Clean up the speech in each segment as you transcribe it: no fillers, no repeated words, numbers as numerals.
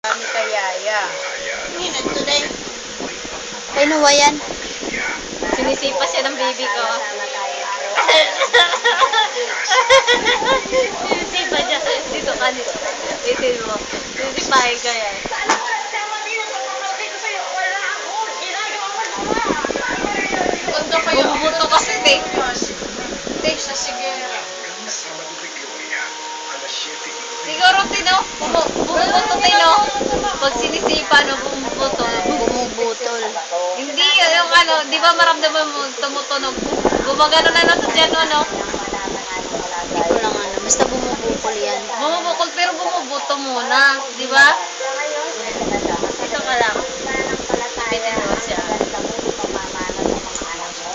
Kami kayaya. Today. Ay, nawa yan. Sinisipa siya ng baby ko. Sinisipa niya. Dito ka, dito. Itin mo. Sinisipahin ka yan. Bumubuto kasi, take. Take siya, sige. Siguro, Tino, bumubuto, Tino. Pag sinisipa, no, bumubuto. Bumubutol. Hindi, yung ano, di ba maramdaman mo tumutunog? Gumagano na lang sa dyan, ano? Hindi ko lang ano. Basta bumubukol yan. Bumubukol, pero bumubuto muna, di ba? Ito ka lang. Ipitin mo siya.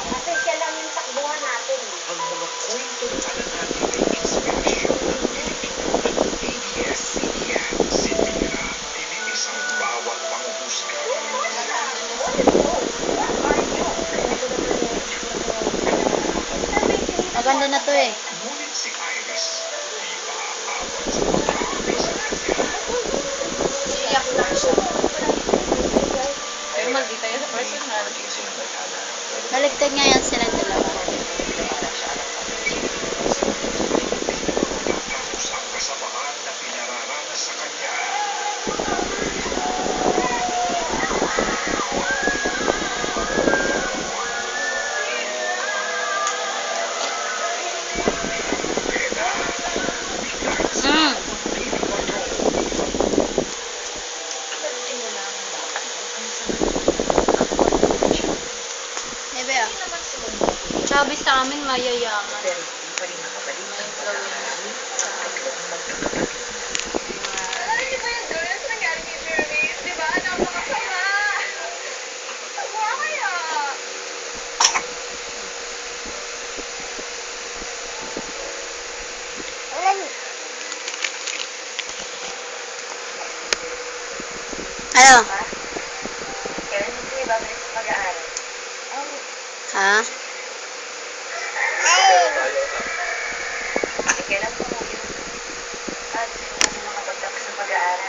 Kasi siya lang yung takbuhan natin. Ang mga kwento ng anak natin ay inspirasyon ng Pilipino at ABS-CBN. Si Mira, tiniis ang bawat panghuhusga. Maganda na to eh. Ngunit si Iris, di maaawat sa pagkakamay sa kanya. Iyak lang siya. Pero mag-di tayo sa personal. Baligtad nga yan silang dalawa. Tapos ang kasamaan na pinararanas sa kanya. Beda, biglang sa Eh, Bea. Sabi sa amin, mayayaman. Alam niyo ba yung Julius nangyari kay Jeremy? Di ba? Napakasama. Tawa kaya. Ano? Kailan hindi babalik sa pag-aaral? Ha?